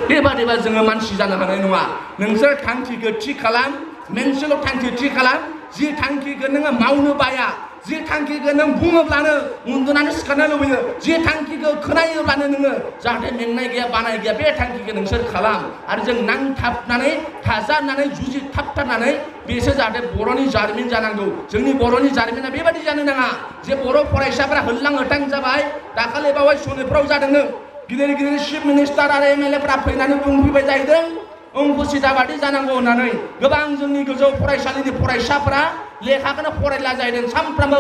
बेबादिबा जोङो मानसि जानो हानाय नङा नोंसोर थांखिखौ थि खालाम मोनसेल' थांखि थि खालाम जि थांखिखौ नोङो मावनो बाया जि थांखिखौ नों बुङोब्लानो उन्दुनानै सिखारनो लुबैयो जि थांखिखौ खोनायोब्लानो नोङो जाहाथे मेंनाय गैया बानाय गैया बे थांखिखौ नोंसोर खालाम आरो जों नांथाबनानै थाजाबनानै जुजिथाबथारनानै बेसो जाहाथे बर'नि जारिमिन जानांगौ जोंनि बर'नि जारिमिना बेबादि जानो नाङा जे बर' फरायसाफोरा होल्लां होथां जाबाय दाखालि बावै सनितपुराव जादोंनो गिदिर गिदिर चिफ मिनिस्टार आरो एमएलएफोरा फैनानै बुंफैबाय जाहैदों अंकुचिता बादि जानांगौ होननानै गोबां जोंनि गोजौ फरायसालिनि फरायसाफोरा लेखाखौनो फरायला जाहैदों सानफ्रामबो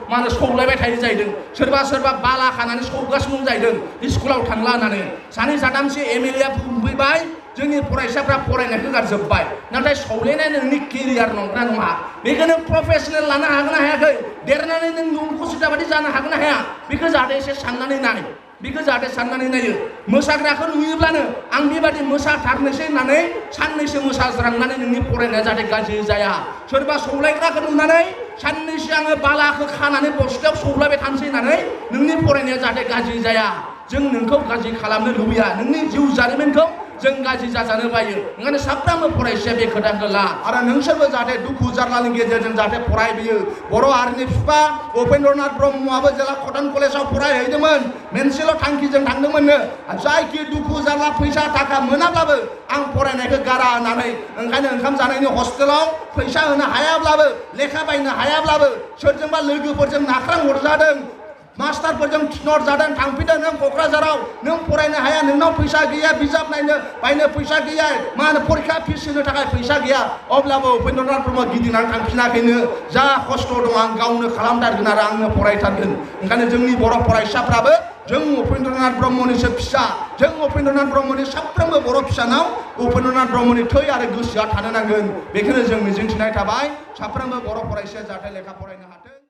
मा होनो सौलायबाय थायो जाहैदों सोरबा सोरबा बाला खानानै सौगासिनो जाहैदों स्कुलाव थांला होननानै सानै साथामसो एमएलए बुंफैबाय जोंनि फरायसाफ्रा फरायनायखौ गारजोब्बाय नाथाय सौलायनाय नोंनि केरियार नंगौना नङा बेखौ नों प्रफेसनेल लानो हागोन ना हायाखै देरनानै नों अंकुचिता बादि जानो हागोन ना हाया बेखौ जाहाथे एसे साननानै नाय बेखौ जाहाथे साननानै नायो मोसाग्राखौ नुयोब्लानो आं बेबादि मोसाथारनोसै होननानै साननैसो मोसाज्रांनानै नोंनि फरायनाया जाहाथे गाज्रि जाया सोरबा सौलायग्राखौ नुनानै साननैसो आङो बालाखौ खानानै बस्थायाव सौलायबाय थानोसै होननानै नोंनि फरायनाया जाहाथे गाज्रि जाया जों नोंखौ गाज्रि खालामनो लुबैया नोंनि जिउ जारिमिनखौ जों गाज्रि जाजानो बायो ओंखायनो साफ्रोमबो फरायसाया बे खोथाखौ ला आरो नोंसोरबो जाहाथे दुखु जारलानि गेजेरजों जाहाथे फरायबोयो बर' हारिनि बिफा उपेन्द्रनाथ ब्रह्मआबो जेला कटन कलेजाव फरायहैदोंमोन मोनसेल' थांखिजों थांदोंमोननो जायखि दुखु जारला फैसा थाखा मोनाब्लाबो आं फरायनायखौ गारा होननानै ओंखायनो ओंखाम जानायनि हस्टेलाव फैसा होनो हायाब्लाबो लेखा बायनो हायाब्लाबो सोरजोंबा लोगोफोरजों नाख्रां हरजादों मास्टारफोरजों थिनहरजादों थांफिनदों नों क'क्राझाराव नों फरायनो हाया नोंनाव फैसा गैया बिजाब बायनो फैसा गैया मा होनो फरिखा फिस होनो थाखाय फैसा गैया अब्लाबो उपेन्द्रनाथ ब्रह्मआ गिदिंनानै थांफिनाखैनो जा खस्थ' दं आं गावनो खालामथारगोन आरो आंनो फरायथारगोन ओंखायनो जोंनि बर' फरायसाफ्राबो जों उपेन्द्रनाथ ब्रह्मनिसो फिसा जों उपेन्द्रनाथ ब्रह्मनि साफ्रोमबो बर' फिसानाव उपेन्द्रनाथ ब्रह्मनि थै आरो गोसोआ थानो नांगोन बेखौनो जों मिजिंथिनाय थाबाय साफ्रोमबो बर' फरायसाया जाहाथे लेखा फरायनो हाथों।